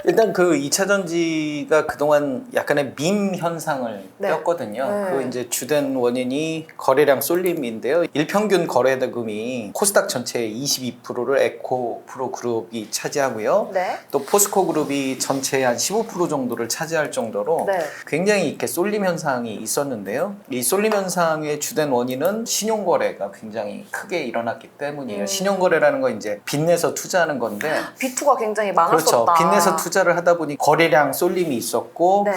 일단 그 2차 전지가 그동안 약간의 밈 현상을 네. 띄었거든요. 네. 그 이제 주된 원인이 거래량 쏠림인데요. 일평균 거래대금이 코스닥 전체의 22%를 에코프로 그룹이 차지하고요. 네. 또 포스코 그룹이 전체의 한 15% 정도를 차지할 정도로 네. 굉장히 이렇게 쏠림 현상이 있었는데요. 이 쏠림 현상의 주된 원인은 신용거래가 굉장히 크게 일어났기 때문이에요. 신용거래라는 건 이제 빚내서 투자하는 건데 B2가 굉장히 많았었다. 그렇죠. 빚내서 투자를 하다 보니 거래량 쏠림이 있었고 네.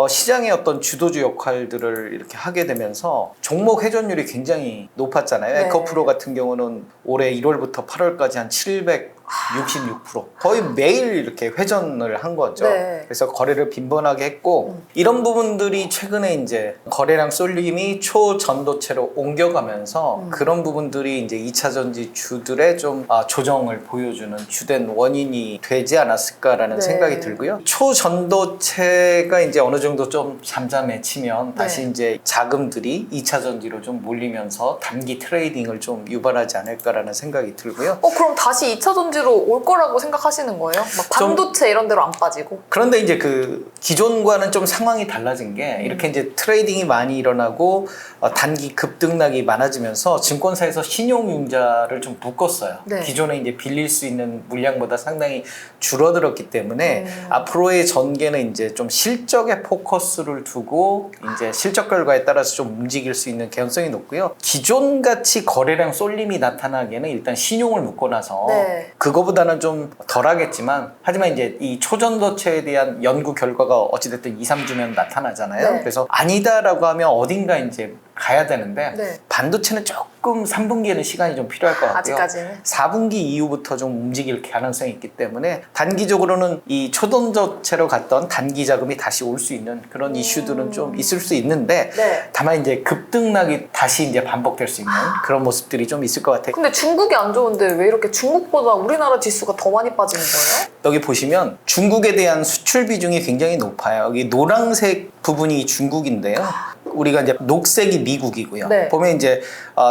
시장의 어떤 주도주 역할들을 이렇게 하게 되면서 종목 회전율이 굉장히 높았잖아요. 네. 에코프로 같은 경우는 올해 1월부터 8월까지 한 766% 거의 매일 이렇게 회전을 한 거죠. 네. 그래서 거래를 빈번하게 했고 이런 부분들이 최근에 이제 거래량 쏠림이 초전도체로 옮겨가면서 그런 부분들이 이제 2차 전지 주들의 좀 조정을 보여주는 주된 원인이 되지 않았을까라는 네. 생각이 들고요. 초전도체가 이제 어느 정도 좀 잠잠해지면 다시 네. 이제 자금들이 2차 전지로 좀 몰리면서 단기 트레이딩을 좀 유발하지 않을까라는 생각이 들고요. 그럼 다시 2차 전지로 올 거라고 생각하시는 거예요? 막 반도체 이런 데로 안 빠지고? 그런데 이제 그 기존과는 좀 상황이 달라진 게 이렇게 이제 트레이딩이 많이 일어나고 단기 급등락이 많아지면서 증권사에서 신용융자를 좀 묶었어요. 네. 기존에 이제 빌릴 수 있는 물량보다 상당히 줄어들었기 때문에 앞으로의 전개는 이제 좀 실적에 포커스를 두고 이제 실적 결과에 따라서 좀 움직일 수 있는 개연성이 높고요. 기존 같이 거래량 쏠림이 나타나기에는 일단 신용을 묶어놔서 네. 그거보다는 좀 덜하겠지만 하지만 이제 이 초전도체에 대한 연구 결과가 어찌됐든 2, 3주면 나타나잖아요. 네. 그래서 아니다라고 하면 어딘가 이제 가야 되는데 네. 반도체는 조금 3분기에는 시간이 좀 필요할 것 같고요. 아직까지는? 4분기 이후부터 좀 움직일 가능성이 있기 때문에 단기적으로는 이 초전도체로 갔던 단기 자금이 다시 올 수 있는 그런 이슈들은 좀 있을 수 있는데 네. 다만 이제 급등락이 다시 이제 반복될 수 있는 그런 모습들이 좀 있을 것 같아요. 근데 중국이 안 좋은데 왜 이렇게 중국보다 우리나라 지수가 더 많이 빠지는 거예요? 여기 보시면 중국에 대한 수출 비중이 굉장히 높아요. 여기 노란색 부분이 중국인데요. 우리가 이제 녹색이 미국이고요. 네. 보면 이제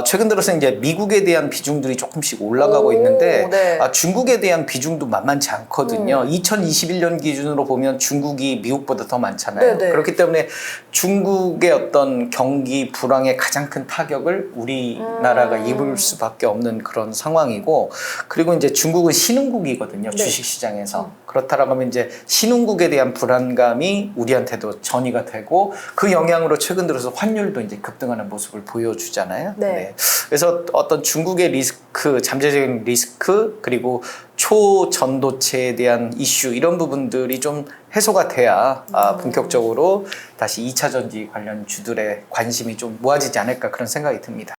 최근 들어서 이제 미국에 대한 비중들이 조금씩 올라가고 오, 있는데 네. 중국에 대한 비중도 만만치 않거든요. 2021년 기준으로 보면 중국이 미국보다 더 많잖아요. 네네. 그렇기 때문에 중국의 어떤 경기 불황의 가장 큰 타격을 우리나라가 입을 수밖에 없는 그런 상황이고 그리고 이제 중국은 신흥국이거든요. 네. 주식시장에서. 그렇다라고 하면 이제 신흥국에 대한 불안감이 우리한테도 전이가 되고 그 영향으로 최근 들어서 환율도 이제 급등하는 모습을 보여주잖아요. 네. 그래서 어떤 중국의 리스크, 잠재적인 리스크 그리고 초전도체에 대한 이슈 이런 부분들이 좀 해소가 돼야 본격적으로 다시 2차 전지 관련 주들의 관심이 좀 모아지지 않을까 그런 생각이 듭니다.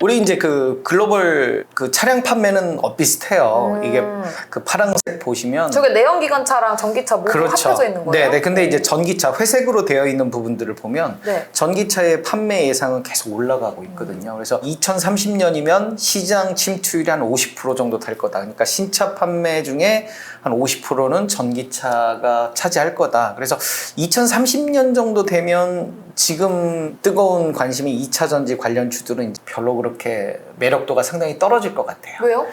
우리 이제 그 글로벌 그 차량 판매는 비슷해요. 이게 그 파란색 보시면 저게 내연기관차랑 전기차 모두 합쳐져 있는 거예요? 네. 근데 이제 전기차 회색으로 되어 있는 부분들을 보면 네. 전기차의 판매 예상은 계속 올라가고 있거든요. 그래서 2030년이면 시장 침투율이 한 50% 정도 될 거다. 그러니까 신차 판매 중에 한 50%는 전기차가 차지할 거다. 그래서 2030년 정도 되면 지금 뜨거운 관심이 2차 전지 관련 주들은 이제 별로 그렇게 매력도가 상당히 떨어질 것 같아요. 왜요?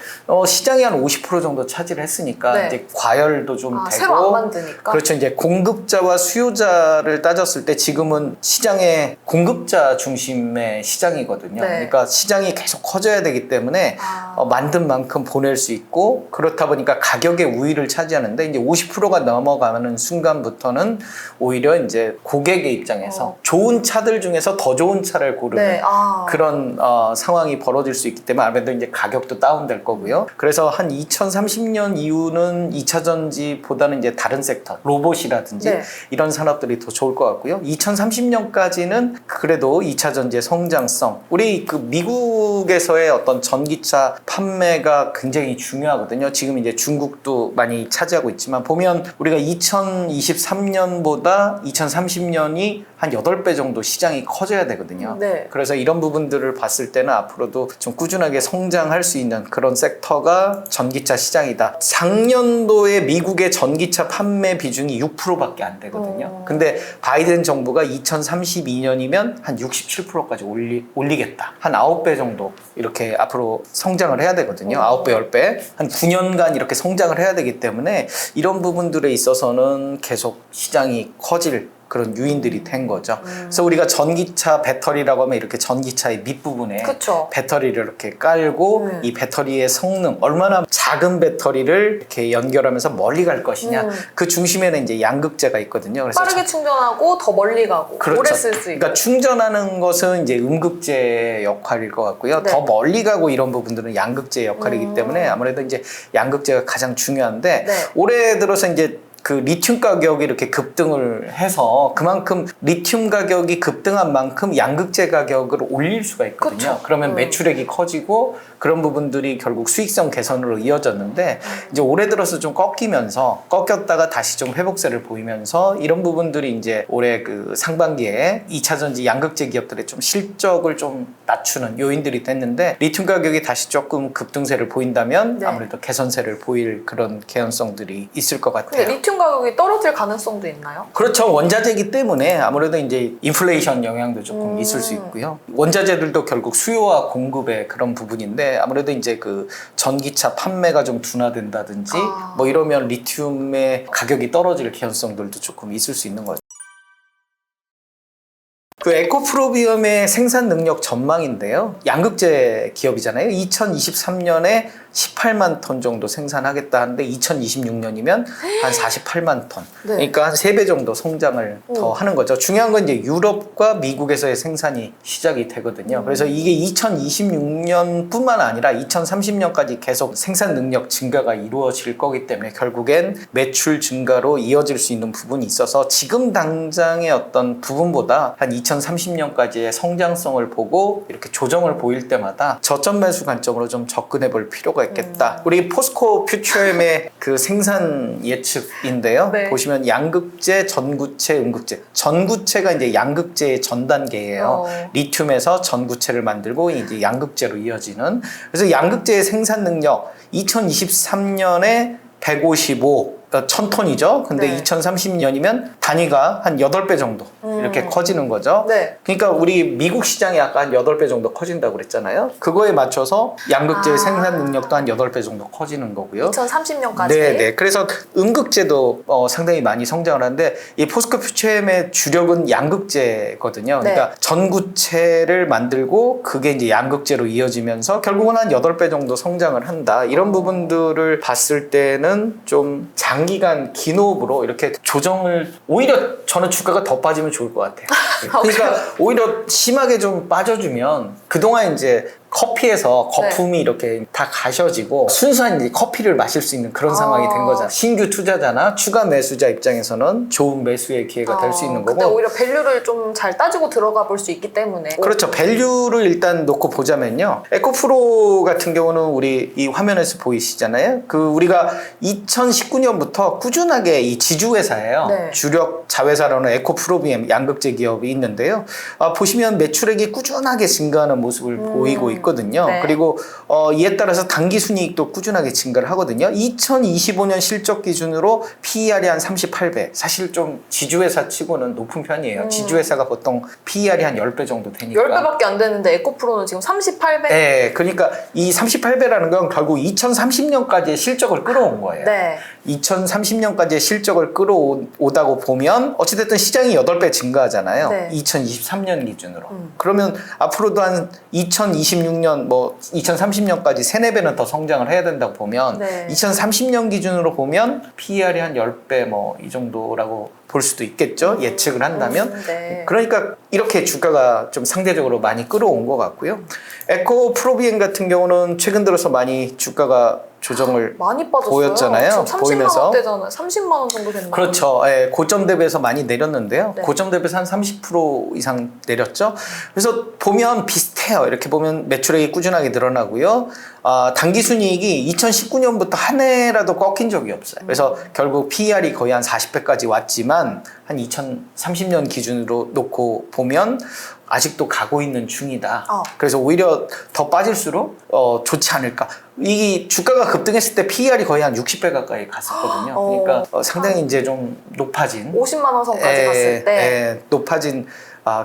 시장이 한 50% 정도 차지를 했으니까 네. 이제 과열도 좀 되고 새로 안 만드니까? 그렇죠. 이제 공급자와 수요자를 따졌을 때 지금은 시장의 공급자 중심의 시장이거든요. 네. 그러니까 시장이 계속 커져야 되기 때문에 만든 만큼 보낼 수 있고 그렇다 보니까 가격의 우위를 차지하는데 이제 50%가 넘어가는 순간부터는 오히려 이제 고객의 입장에서 좋은 차들 중에서 더 좋은 차를 고르는 네. 그런 상황이 벌어질 수 있기 때문에 아무래도 이제 가격도 다운될 거고요. 그래서 한 2030년 이후는 2차 전지보다는 이제 다른 섹터, 로봇이라든지 네. 이런 산업들이 더 좋을 것 같고요. 2030년까지는 그래도 2차 전지의 성장성, 우리 그 미국에서의 어떤 전기차 판매가 굉장히 중요하거든요. 지금 이제 중국도 많이 차지하고 있지만 보면 우리가 2023년보다 2030년이 한 8배 정도 시장이 커져야 되거든요. 네. 그래서 이런 부분들을 봤을 때는 앞으로도 좀 꾸준하게 성장할 수 있는 그런 섹터가 전기차 시장이다. 작년도에 미국의 전기차 판매 비중이 6%밖에 안 되거든요. 근데 바이든 정부가 2032년이면 한 67%까지 올리겠다. 한 9배 정도 이렇게 앞으로 성장을 해야 되거든요. 9배, 10배. 한 9년간 이렇게 성장을 해야 되기 때문에 이런 부분들에 있어서는 계속 시장이 커질 그런 유인들이 된 거죠. 그래서 우리가 전기차 배터리라고 하면 이렇게 전기차의 밑부분에 그쵸. 배터리를 이렇게 깔고 이 배터리의 성능, 얼마나 작은 배터리를 이렇게 연결하면서 멀리 갈 것이냐. 그 중심에는 이제 양극재가 있거든요. 그래서 빠르게 충전하고 더 멀리 가고 그렇죠. 오래 쓸 수 있고. 그러니까 충전하는 것은 이제 음극재의 역할일 것 같고요. 네. 더 멀리 가고 이런 부분들은 양극재의 역할이기 때문에 아무래도 이제 양극재가 가장 중요한데 네. 올해 들어서 이제 그 리튬 가격이 이렇게 급등을 해서 그만큼 리튬 가격이 급등한 만큼 양극재 가격을 올릴 수가 있거든요. 그쵸. 그러면 매출액이 커지고 그런 부분들이 결국 수익성 개선으로 이어졌는데 이제 올해 들어서 좀 꺾였다가 다시 좀 회복세를 보이면서 이런 부분들이 이제 올해 그 상반기에 2차전지 양극재 기업들의 좀 실적을 좀 낮추는 요인들이 됐는데 리튬 가격이 다시 조금 급등세를 보인다면 네. 아무래도 개선세를 보일 그런 개연성들이 있을 것 같아요. 근데 리튬 가격이 떨어질 가능성도 있나요? 그렇죠. 원자재이기 때문에 아무래도 이제 인플레이션 영향도 조금 있을 수 있고요. 원자재들도 결국 수요와 공급의 그런 부분인데 아무래도 이제 그 전기차 판매가 좀 둔화된다든지 뭐 이러면 리튬의 가격이 떨어질 개연성들도 조금 있을 수 있는 거죠. 그 에코프로비움의 생산 능력 전망인데요. 양극재 기업이잖아요. 2023년에 18만 톤 정도 생산하겠다 하는데 2026년이면 한 48만 톤. 네. 그러니까 한 3배 정도 성장을 더 하는 거죠. 중요한 건 이제 유럽과 미국에서의 생산이 시작이 되거든요. 그래서 이게 2026년뿐만 아니라 2030년까지 계속 생산 능력 증가가 이루어질 거기 때문에 결국엔 매출 증가로 이어질 수 있는 부분이 있어서 지금 당장의 어떤 부분보다 한 2030년까지의 성장성을 보고 이렇게 조정을 보일 때마다 저점 매수 관점으로 좀 접근해 볼 필요가 있겠다. 우리 포스코 퓨처엠의 그 생산 예측인데요. 네. 보시면 양극재, 전구체, 음극재. 전구체가 이제 양극재의 전 단계예요. 리튬에서 전구체를 만들고 이제 양극재로 이어지는. 그래서 양극재의 생산 능력 2023년에 155 1000톤이죠. 근데 네. 2030년이면 단위가 한 8배 정도 이렇게 커지는 거죠. 네. 그러니까 우리 미국 시장이 아까 한 8배 정도 커진다고 그랬잖아요. 그거에 맞춰서 양극재의 생산 능력도 한 8배 정도 커지는 거고요. 2030년까지. 네. 그래서 음극재도 상당히 많이 성장을 하는데 이 포스코 퓨처엠의 주력은 양극재거든요. 그러니까 네. 전구체를 만들고 그게 이제 양극재로 이어지면서 결국은 한 8배 정도 성장을 한다. 이런 부분들을 봤을 때는 좀 장기간 긴 호흡으로 이렇게 조정을 오히려 저는 주가가 더 빠지면 좋을 것 같아요. 그러니까 오히려 심하게 좀 빠져주면 그동안 이제 커피에서 거품이 이렇게 다 가셔지고 순수한 이제 커피를 마실 수 있는 그런 상황이 된 거잖아. 신규 투자자나 추가 매수자 입장에서는 좋은 매수의 기회가 될 수 있는 근데 거고. 오히려 밸류를 좀 잘 따지고 들어가 볼 수 있기 때문에. 그렇죠. 밸류를 일단 놓고 보자면요. 에코프로 같은 경우는 우리 이 화면에서 보이시잖아요. 그 우리가 2019년부터 꾸준하게 이 지주회사예요. 네. 주력 자회사로는 에코프로비엠 양극재 기업이 있는데요. 보시면 매출액이 꾸준하게 증가하는 모습을 보이고 있거든요. 네. 그리고 이에 따라서 당기순이익도 꾸준하게 증가를 하거든요. 2025년 실적 기준으로 PER이 한 38배. 사실 좀 지주회사 치고는 높은 편이에요. 지주회사가 보통 PER이 한 10배 정도 되니까. 10배밖에 안 되는데 에코프로는 지금 38배? 네, 그러니까 이 38배라는 건 결국 2030년까지의 실적을 끌어온 거예요. 네. 2030년까지의 실적을 끌어오다고 보면 어찌됐든 시장이 8배 증가하잖아요. 네. 2023년 기준으로. 그러면 앞으로도 한 2026년 뭐 2030년까지 3, 4배는 더 성장을 해야 된다고 보면 네. 2030년 기준으로 보면 PER이 한 10배 뭐 이 정도라고 볼 수도 있겠죠. 예측을 한다면. 네. 그러니까 이렇게 주가가 좀 상대적으로 많이 끌어온 것 같고요. 에코프로비엠 같은 경우는 최근 들어서 많이 주가가 조정을 많이 빠졌어요. 보였잖아요. 지금 30만 보이면서. 원대잖아요. 30만 원 정도 됐나요? 그렇죠. 예, 고점 대비해서 많이 내렸는데요. 네. 고점 대비해서 한 30% 이상 내렸죠. 그래서 보면 뚜렷해요. 이렇게 보면 매출액이 꾸준하게 늘어나고요. 당기순이익이 2019년부터 한 해라도 꺾인 적이 없어요. 그래서 결국 PER이 거의 한 40배까지 왔지만 한 2030년 기준으로 놓고 보면 아직도 가고 있는 중이다. 그래서 오히려 더 빠질수록 좋지 않을까. 이 주가가 급등했을 때 PER이 거의 한 60배 가까이 갔었거든요. 그러니까 상당히 이제 좀 높아진 50만 원 선까지 갔을 때 높아진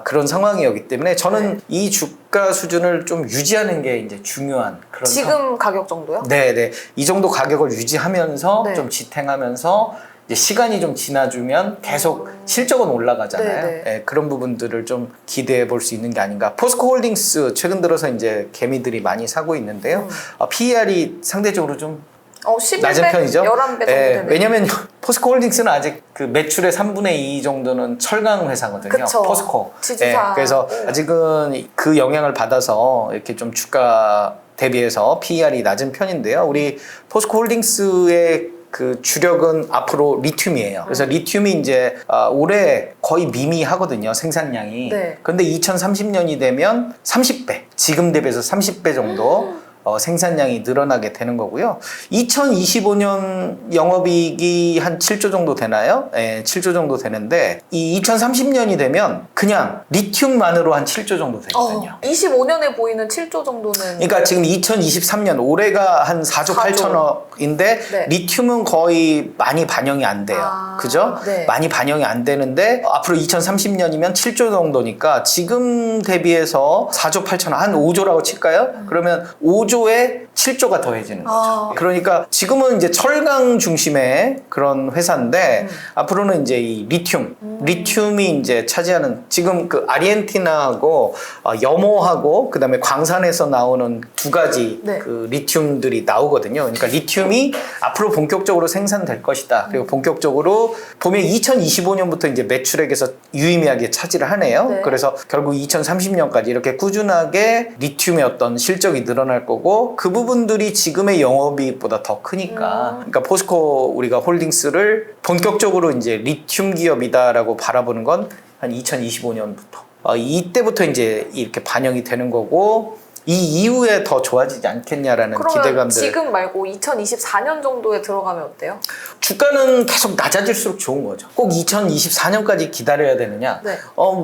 그런 상황이었기 때문에 저는 이 주가 수준을 좀 유지하는 게 이제 중요한 그런 지금 가격 정도요? 네네. 이 정도 가격을 유지하면서 네. 좀 지탱하면서 이제 시간이 좀 지나주면 계속 실적은 올라가잖아요. 네, 그런 부분들을 좀 기대해 볼 수 있는 게 아닌가. 포스코 홀딩스 최근 들어서 이제 개미들이 많이 사고 있는데요. PER이 상대적으로 좀 11배, 낮은 편이죠. 11배 정도 되네요. 왜냐면 포스코 홀딩스는 아직 그 매출의 3분의 2 정도는 철강 회사거든요. 그쵸. 포스코. 지주사. 그래서 아직은 그 영향을 받아서 이렇게 좀 주가 대비해서 PER이 낮은 편인데요. 우리 포스코 홀딩스의 그 주력은 앞으로 리튬이에요. 그래서 리튬이 이제 올해 거의 미미하거든요. 생산량이. 네. 그런데 2030년이 되면 30배, 지금 대비해서 30배 정도 생산량이 늘어나게 되는 거고요. 2025년 영업이익이 한 7조 정도 되나요? 네, 7조 정도 되는데 이 2030년이 되면 그냥 리튬만으로 한 7조 정도 되거든요. 25년에 보이는 7조 정도는 그러니까 지금 2023년 올해가 한 4조 8천억인데 네. 리튬은 거의 많이 반영이 안 돼요. 그죠? 네. 많이 반영이 안 되는데 앞으로 2030년이면 7조 정도니까 지금 대비해서 4조 8천억 한 5조라고 칠까요? 그러면 5조에 7조가 더해지는 거죠. 그러니까 지금은 이제 철강 중심의 그런 회사인데 앞으로는 이제 이 리튬이 이제 차지하는 지금 그 아르헨티나하고 염호하고 그다음에 광산에서 나오는 두 가지 네. 그 리튬들이 나오거든요. 그러니까 리튬이 앞으로 본격적으로 생산될 것이다. 그리고 본격적으로 보면 2025년부터 이제 매출액에서 유의미하게 차지를 하네요. 네. 그래서 결국 2030년까지 이렇게 꾸준하게 리튬의 어떤 실적이 늘어날 거고 그 부분들이 지금의 영업이익보다 더 크니까 그러니까 포스코 우리가 홀딩스를 본격적으로 이제 리튬 기업이다라고 바라보는 건 한 2025년부터 이때부터 이제 이렇게 반영이 되는 거고 이 이후에 더 좋아지지 않겠냐라는 그러면 기대감들. 지금 말고 2024년 정도에 들어가면 어때요? 주가는 계속 낮아질수록 좋은 거죠. 꼭 2024년까지 기다려야 되느냐? 네.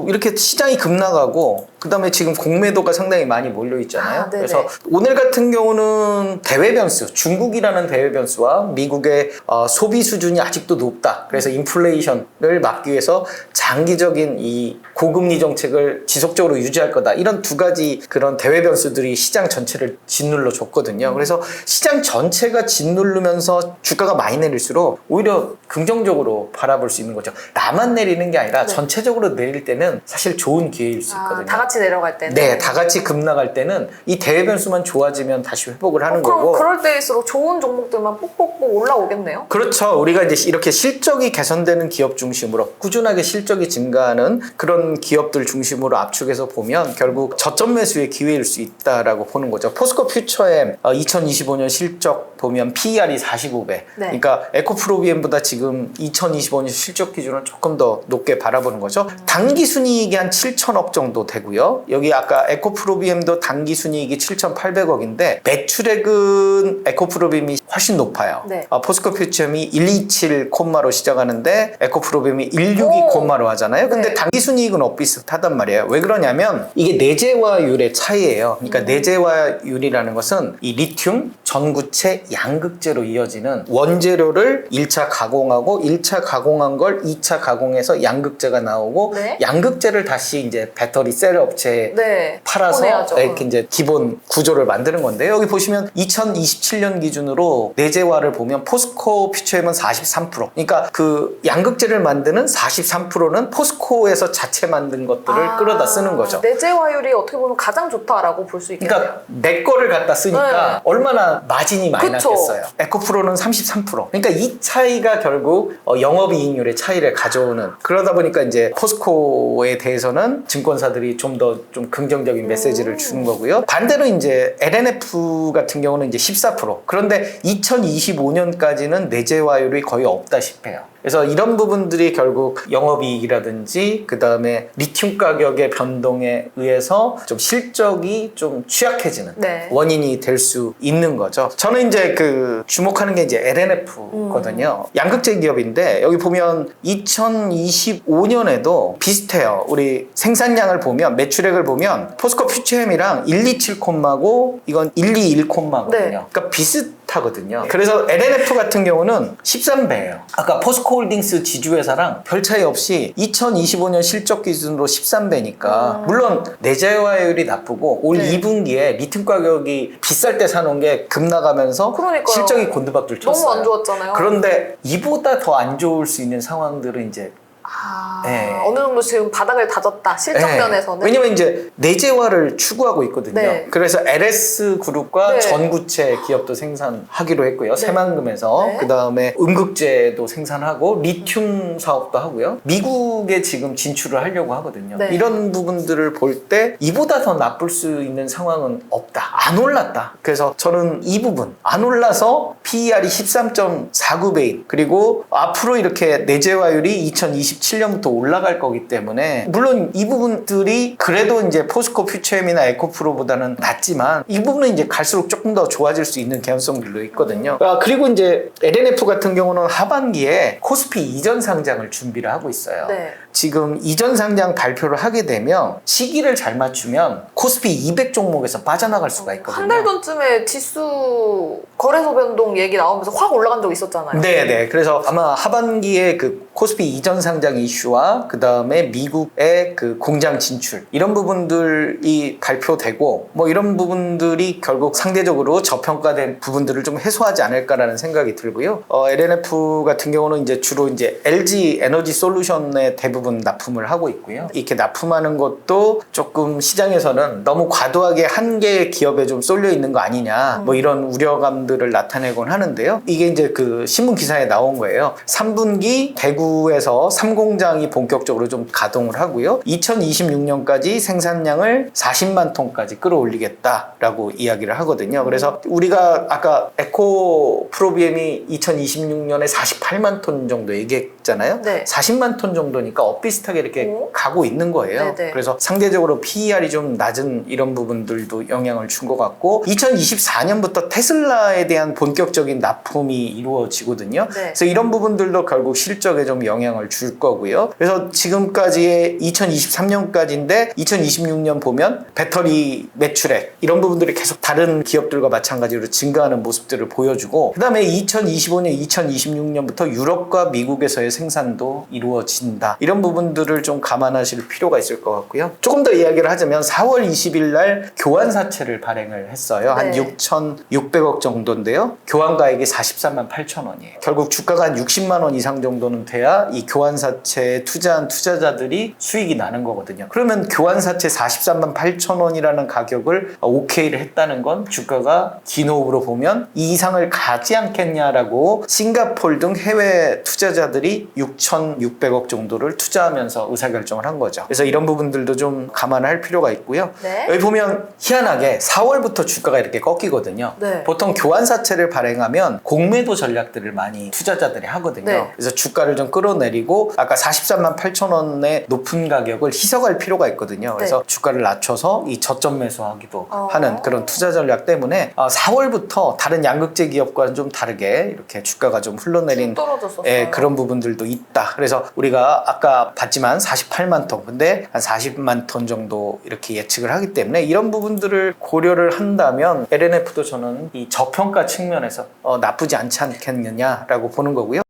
이렇게 시장이 급락하고 그다음에 지금 공매도가 상당히 많이 몰려 있잖아요. 네네. 그래서 오늘 같은 경우는 대외 변수, 중국이라는 대외 변수와 미국의 소비 수준이 아직도 높다. 그래서 인플레이션을 막기 위해서 장기적인 이 고금리 정책을 지속적으로 유지할 거다. 이런 두 가지 그런 대외 변수들이 시장 전체를 짓눌러 줬거든요. 그래서 시장 전체가 짓누르면서 주가가 많이 내릴수록 오히려 긍정적으로 바라볼 수 있는 거죠. 나만 내리는 게 아니라 네. 전체적으로 내릴 때는 사실 좋은 기회일 수 있거든요. 다 같이 내려갈 때는? 네, 다 같이 급락할 때는 이 대외 변수만 좋아지면 다시 회복을 하는 그럼 거고. 그럴 때일수록 좋은 종목들만 뽁뽁뽁 올라오겠네요? 그렇죠. 우리가 이제 이렇게 실적이 개선되는 기업 중심으로 꾸준하게 실적이 증가하는 그런 기업들 중심으로 압축해서 보면 결국 저점 매수의 기회일 수 있다라고 보는 거죠. 포스코 퓨처엠 2025년 실적 보면 PER이 45배. 네. 그러니까 에코프로비엠보다 지금 2025년 실적 기준을 조금 더 높게 바라보는 거죠. 단기 순이익이 한 7천억 정도 되고요. 여기 아까 에코프로비엠도 단기 순이익이 7,800억인데 매출액은 에코프로비엠이 훨씬 높아요. 네. 포스코 퓨처엠이 127 콤마로 시작하는데 에코프로비엠이 162 콤마로 하잖아요. 근데 네. 단기 순이익은 비슷하단 말이에요. 왜 그러냐면 이게 내재화율의 차이예요. 그러니까 내재화율이라는 것은 이 리튬, 전구체, 양극재로 이어지는 원재료를 1차 가공하고 1차 가공한 걸 2차 가공해서 양극재가 나오고 네. 양극재를 다시 이제 배터리 셀 업체에 네. 팔아서 보내야죠. 이렇게 이제 기본 구조를 만드는 건데 여기 보시면 2027년 기준으로 내재화를 보면 포스코 퓨처엠은 43%. 그러니까 그 양극재를 만드는 43%는 포스코에서 자체 만든 것들을 끌어다 쓰는 거죠. 내재화율이 어떻게 보면 가장 좋다라고 볼 수 있겠네요. 그러니까 내 거를 갖다 쓰니까 네. 얼마나 마진이 많이 그쵸. 났겠어요. 에코프로는 33%. 그러니까 이 차이가 결국 영업이익률의 차이를 가져오는 그러다 보니까 이제 포스코에 대해서는 증권사들이 좀 더 좀 긍정적인 메시지를 주는 거고요. 반대로 이제 LNF 같은 경우는 이제 14%. 그런데 2025년까지는 내재화율이 거의 없다시피 해요. 그래서 이런 부분들이 결국 영업이익이라든지 그 다음에 리튬 가격의 변동에 의해서 좀 실적이 좀 취약해지는 네. 원인이 될 수 있는 거죠. 저는 이제 그 주목하는 게 이제 LNF거든요. 양극재 기업인데 여기 보면 2025년에도 비슷해요. 우리 생산량을 보면 매출액을 보면 포스코 퓨처엠이랑 127, 고 이건 121거든요. 네. 그러니까 비슷하거든요. 그래서 LNF 같은 경우는 13배예요. 아까 포스코홀딩스 지주회사랑 별 차이 없이 2025년 실적 기준으로 13배니까 물론 내재화율이 나쁘고 올 네. 2분기에 리튬 가격이 비쌀 때 사놓은 게 급나가면서 그러니까요. 실적이 곤두박질 쳤어요. 너무 안 좋았잖아요. 그런데 이보다 더 안 좋을 수 있는 상황들은 이제 네. 어느 정도 지금 바닥을 다졌다. 실적 네. 면에서는. 왜냐면 이제 내재화를 추구하고 있거든요. 네. 그래서 LS 그룹과 네. 전구체 기업도 생산하기로 했고요. 새만금에서 네. 그 다음에 음극재도 생산하고 리튬 사업도 하고요. 미국에 지금 진출을 하려고 하거든요. 네. 이런 부분들을 볼 때 이보다 더 나쁠 수 있는 상황은 없다. 안 올랐다. 그래서 저는 이 부분 안 올라서 PER이 13.49배인 그리고 앞으로 이렇게 내재화율이 2027년부터 올라갈 거기 때문에 물론 이 부분들이 그래도 이제 포스코 퓨처엠이나 에코프로보다는 낫지만 이 부분은 이제 갈수록 조금 더 좋아질 수 있는 개연성들도 있거든요. 그리고 이제 LNF 같은 경우는 하반기에 코스피 이전 상장을 준비를 하고 있어요. 네. 지금 이전 상장 발표를 하게 되면 시기를 잘 맞추면 코스피 200 종목에서 빠져나갈 수가 있거든요. 한 달 전쯤에 지수 거래소 변동 얘기 나오면서 확 올라간 적 있었잖아요. 네네. 그래서 아마 하반기에 그 코스피 이전 상장 이슈와 그 다음에 미국의 그 공장 진출 이런 부분들이 발표되고 뭐 이런 부분들이 결국 상대적으로 저평가된 부분들을 좀 해소하지 않을까라는 생각이 들고요. LNF 같은 경우는 이제 주로 이제 LG 에너지 솔루션에 대부분 납품을 하고 있고요. 이렇게 납품하는 것도 조금 시장에서는 너무 과도하게 한 개의 기업에 좀 쏠려 있는 거 아니냐 뭐 이런 우려감들을 나타내곤 하는데요. 이게 이제 그 신문 기사에 나온 거예요. 3분기 대구에서 3공장이 본격적으로 좀 가동을 하고요. 2026년까지 생산량을 40만 톤까지 끌어올리겠다라고 이야기를 하거든요. 그래서 우리가 아까 에코 프로비엠이 2026년에 48만 톤 정도 얘기했잖아요. 네. 40만 톤 정도니까 엇비슷하게 이렇게 오. 가고 있는 거예요. 네네. 그래서 상대적으로 PER이 좀 낮은 이런 부분들도 영향을 준 것 같고 2024년부터 테슬라에 대한 본격적인 납품이 이루어지거든요. 네. 그래서 이런 부분들도 결국 실적에 좀 영향을 줄 거고요. 그래서 지금까지의 2023년까지인데 2026년 보면 배터리 매출액 이런 부분들이 계속 다른 기업들과 마찬가지로 증가하는 모습들을 보여주고 그 다음에 2025년, 2026년부터 유럽과 미국에서의 생산도 이루어진다. 이런 부분들을 좀 감안하실 필요가 있을 것 같고요. 조금 더 이야기를 하자면 4월 20일 날 교환사채를 발행을 했어요. 한 네. 6,600억 정도인데요. 교환가액이 43만 8천 원이에요. 결국 주가가 한 60만 원 이상 정도는 돼야 이 교환사채에 투자한 투자자들이 수익이 나는 거거든요. 그러면 교환사채 43만 8천 원이라는 가격을 오케이를 했다는 건 주가가 기노업으로 보면 이 이상을 가지 않겠냐라고 싱가폴 등 해외 투자자들이 6,600억 정도를 투자하면서 의사결정을 한 거죠. 그래서 이런 부분들도 좀 감안할 필요가 있고요. 네. 여기 보면 희한하게 4월부터 주가가 이렇게 꺾이거든요. 네. 보통 교환사채를 발행하면 공매도 전략들을 많이 투자자들이 하거든요. 네. 그래서 주가를 좀 끌어내리고 아까 43만 8천 원의 높은 가격을 희석할 필요가 있거든요. 그래서 네. 주가를 낮춰서 이 저점 매수하기도 하는 그런 투자 전략 때문에 4월부터 다른 양극재 기업과는 좀 다르게 이렇게 주가가 좀 흘러내린 떨어졌었어요. 그런 부분들도 있다. 그래서 우리가 아까 봤지만 48만 톤, 근데 한 40만 톤 정도 이렇게 예측을 하기 때문에 이런 부분들을 고려를 한다면 LNF도 저는 이 저평가 측면에서 나쁘지 않지 않겠느냐라고 보는 거고요.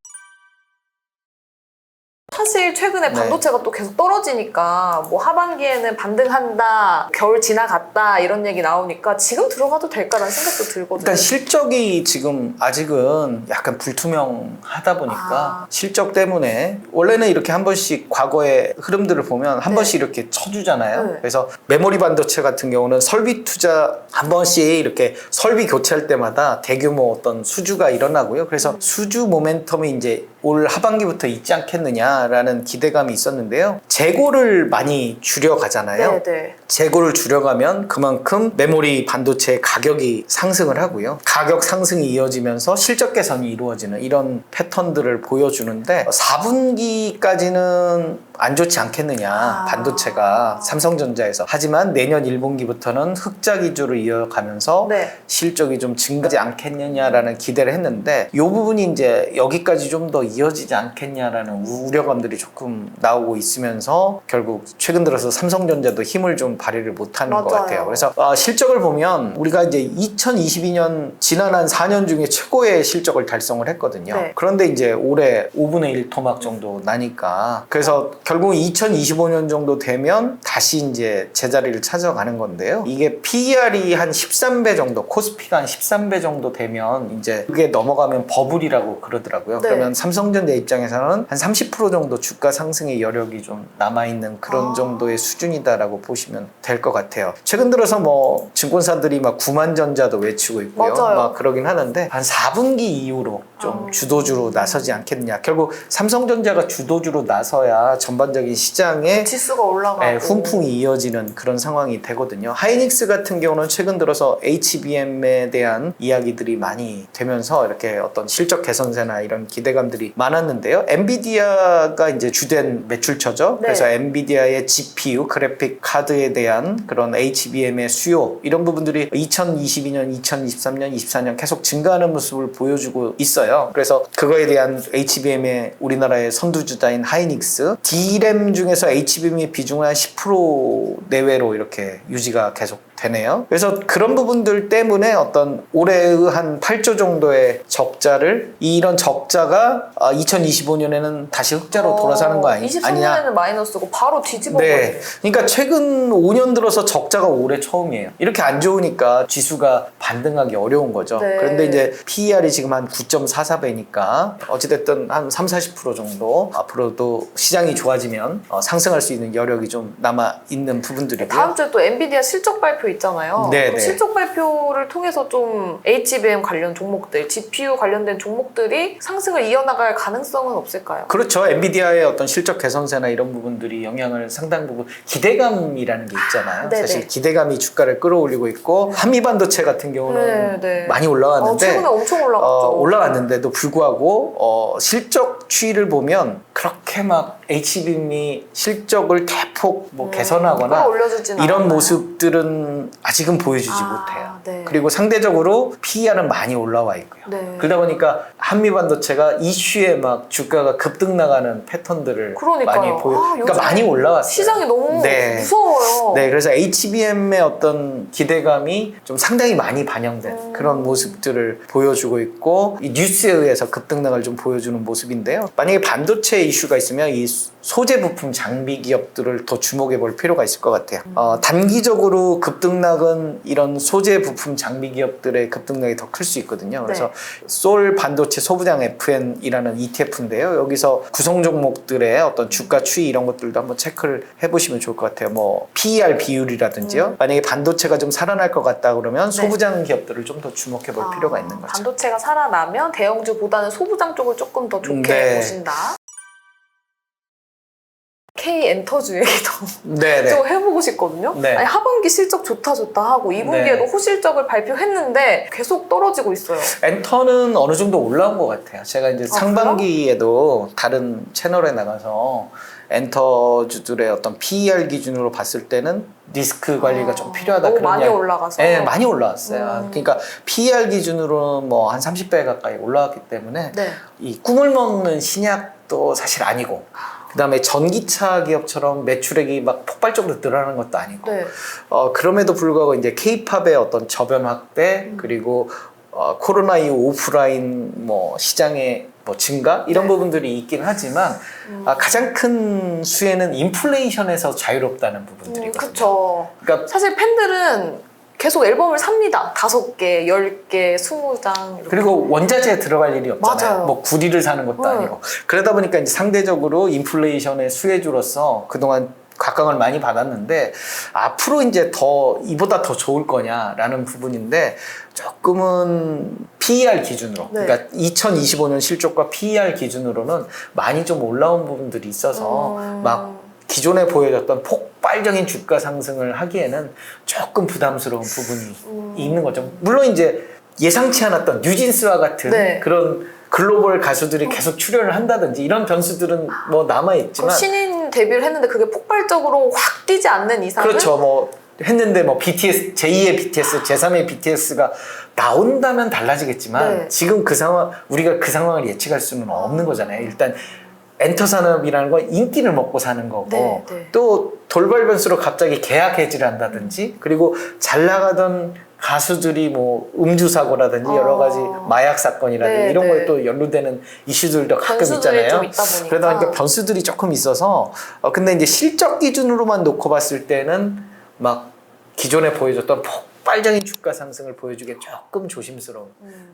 사실 최근에 네. 반도체가 또 계속 떨어지니까 뭐 하반기에는 반등한다, 겨울 지나갔다 이런 얘기 나오니까 지금 들어가도 될까라는 생각도 들거든요. 일단 실적이 지금 아직은 약간 불투명하다 보니까 실적 때문에 원래는 이렇게 한 번씩 과거의 흐름들을 보면 한 네. 번씩 이렇게 쳐주잖아요. 네. 그래서 메모리 반도체 같은 경우는 설비 투자 한 번씩 이렇게 설비 교체할 때마다 대규모 어떤 수주가 일어나고요. 그래서 수주 모멘텀이 이제 올 하반기부터 있지 않겠느냐라는 기대 기대감이 있었는데요. 재고를 많이 줄여가잖아요. 네네. 재고를 줄여가면 그만큼 메모리 반도체 가격이 상승을 하고요. 가격 상승이 이어지면서 실적 개선이 이루어지는 이런 패턴들을 보여주는데 4분기까지는 안 좋지 않겠느냐, 반도체가 삼성전자에서. 하지만 내년 1분기부터는 흑자 기조를 이어가면서 네. 실적이 좀 증가하지 않겠느냐라는 기대를 했는데 이 부분이 이제 여기까지 좀 더 이어지지 않겠냐라는 우려감들이 조금 나오고 있으면서 결국 최근 들어서 삼성전자도 힘을 좀 발휘를 못하는 것 맞아요. 같아요. 그래서 실적을 보면 우리가 이제 2022년 지난 한 4년 중에 최고의 실적을 달성을 했거든요. 네. 그런데 이제 올해 5분의 1 토막 정도 나니까 그래서 결국 2025년 정도 되면 다시 이제 제자리를 찾아가는 건데요. 이게 PER이 한 13배 정도, 코스피가 한 13배 정도 되면 이제 그게 넘어가면 버블이라고 그러더라고요. 네. 그러면 삼성전자 입장에서는 한 30% 정도 주가 상승의 여력이 좀 남아있는 그런 정도의 수준이다라고 보시면 될 것 같아요. 최근 들어서 뭐 증권사들이 막 구만전자도 외치고 있고요. 맞아요. 막 그러긴 하는데 한 4분기 이후로 좀 주도주로 나서지 않겠느냐. 결국 삼성전자가 주도주로 나서야 전반적인 시장에 지수가 올라가고 훈풍이 이어지는 그런 상황이 되거든요. 하이닉스 같은 경우는 최근 들어서 HBM에 대한 이야기들이 많이 되면서 이렇게 어떤 실적 개선세나 이런 기대감들이 많았는데요. 엔비디아가 이제 주된 매출처죠. 네. 그래서 엔비디아의 GPU, 그래픽 카드에 대한 그런 HBM의 수요 이런 부분들이 2022년, 2023년, 24년 계속 증가하는 모습을 보여주고 있어요. 그래서 그거에 대한 HBM의 우리나라의 선두주자인 하이닉스, D램 중에서 HBM의 비중은 한 10% 내외로 이렇게 유지가 계속 되네요. 그래서 그런 부분들 때문에 어떤 올해의 한 8조 정도의 적자를 이런 적자가 2025년에는 다시 흑자로 돌아서는 거 아니냐. 23년에는 마이너스고 바로 뒤집어버리네. 네. 그러니까 최근 5년 들어서 적자가 올해 처음이에요. 이렇게 안 좋으니까 지수가 반등하기 어려운 거죠. 네. 그런데 이제 PER이 지금 한 9.44배니까 어찌됐든 한 30-40% 정도 앞으로도 시장이 좋아지면 상승할 수 있는 여력이 좀 남아있는 부분들이고요. 다음 주에 또 엔비디아 실적 발표 있잖아요. 네, 그럼 네. 실적 발표를 통해서 좀 HBM 관련 종목들, GPU 관련된 종목들이 상승을 이어나갈 가능성은 없을까요? 그렇죠. 엔비디아의 어떤 실적 개선세나 이런 부분들이 영향을 상당 부분 기대감이라는 게 있잖아요. 네네. 사실 기대감이 주가를 끌어올리고 있고 한미반도체 같은 경우는 네. 많이 올라왔는데 최근에 엄청 올라갔죠. 올라왔는데도 불구하고 실적 추이를 보면 그렇게 막 HBM이 실적을 대폭 개선하거나 끌어올려주진 이런 않았나요? 모습들은 아직은 보여주지 못해요. 네. 그리고 상대적으로 PER은 많이 올라와 있고요. 네. 그러다 보니까 한미반도체가 이슈에 막 주가가 급등 나가는 패턴들을 그러니까요. 많이 그러니까 요즘 많이 올라왔어요. 시장이 너무 네. 무서워요. 네, 그래서 HBM의 어떤 기대감이 좀 상당히 많이 반영된 그런 모습들을 보여주고 있고 이 뉴스에 의해서 급등 나갈 좀 보여주는 모습인데요. 만약에 반도체 이슈가 있으면 이 소재 부품 장비 기업들을 더 주목해 볼 필요가 있을 것 같아요. 단기적으로 급등락은 이런 소재 부품 장비 기업들의 급등락이 더 클 수 있거든요. 그래서 네. 솔 반도체 소부장 FN이라는 ETF인데요. 여기서 구성 종목들의 어떤 주가 추이 이런 것들도 한번 체크를 해보시면 좋을 것 같아요. 뭐 PER 비율이라든지요. 만약에 반도체가 좀 살아날 것 같다 그러면 소부장 기업들을 좀 더 주목해 볼 필요가 있는 거죠. 반도체가 살아나면 대형주보다는 소부장 쪽을 조금 더 좋게 네. 보신다. K엔터주 얘기도 네네. 좀 해보고 싶거든요. 네. 아니, 하반기 실적 좋다 하고 2분기에도 호실적을 발표했는데 계속 떨어지고 있어요. 엔터는 어느 정도 올라온 것 같아요. 제가 이제 상반기에도 다른 채널에 나가서 엔터주들의 어떤 PER 기준으로 봤을 때는 리스크 관리가 좀 필요하다. 너무 그런 많이 이야기. 올라가서. 네, 많이 올라왔어요. 그러니까 PER 기준으로 뭐 한 30배 가까이 올라왔기 때문에 네. 이 꿈을 먹는 신약도 사실 아니고 그다음에 전기차 기업처럼 매출액이 막 폭발적으로 늘어나는 것도 아니고 네. 그럼에도 불구하고 이제 K-팝의 어떤 저변 확대 그리고 코로나 이후 오프라인 뭐 시장의 뭐 증가 이런 부분들이 있긴 하지만 가장 큰 수혜는 인플레이션에서 자유롭다는 부분들이거든요. 그렇죠. 그러니까 사실 팬들은 계속 앨범을 삽니다. 5개, 10개, 20장 이렇게. 그리고 원자재에 들어갈 일이 없잖아요. 맞아요. 뭐 구리를 사는 것도 아니고. 그러다 보니까 이제 상대적으로 인플레이션의 수혜주로서 그동안 각광을 많이 받았는데 앞으로 이제 이보다 더 좋을 거냐라는 부분인데 조금은 PER 기준으로 네. 그러니까 2025년 실적과 PER 기준으로는 많이 좀 올라온 부분들이 있어서 막 기존에 보여줬던 폭발적인 주가 상승을 하기에는 조금 부담스러운 부분이 있는 거죠. 물론 이제 예상치 않았던 뉴진스와 같은 네. 그런 글로벌 가수들이 계속 출연을 한다든지 이런 변수들은 뭐 남아있지만 그럼 신인 데뷔를 했는데 그게 폭발적으로 확 뛰지 않는 이상은 그렇죠. 뭐 했는데 뭐 BTS, 제2의 BTS, 제3의 BTS가 나온다면 달라지겠지만 네. 지금 그 상황 우리가 그 상황을 예측할 수는 없는 거잖아요. 일단 엔터 산업이라는 건 인기를 먹고 사는 거고 네, 네. 또 돌발 변수로 갑자기 계약 해지를 한다든지 그리고 잘 나가던 가수들이 뭐 음주 사고라든지 여러 가지 마약 사건이라든지 네, 이런 네. 거에 또 연루되는 이슈들도 가끔 변수들이 있잖아요. 좀 있다 보니까. 그러다 보니까 변수들이 조금 있어서 근데 이제 실적 기준으로만 놓고 봤을 때는 막 기존에 보여줬던 폭발적인 주가 상승을 보여주기엔 조금 조심스러운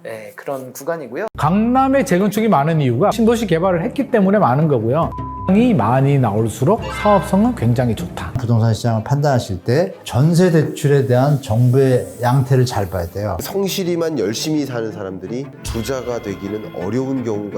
예, 그런 구간이고요. 강남에 재건축이 많은 이유가 신도시 개발을 했기 때문에 많은 거고요. 이 많이 나올수록 사업성은 굉장히 좋다. 부동산 시장을 판단하실 때 전세 대출에 대한 정부의 양태를 잘 봐야 돼요. 성실히만 열심히 사는 사람들이 부자가 되기는 어려운 경우가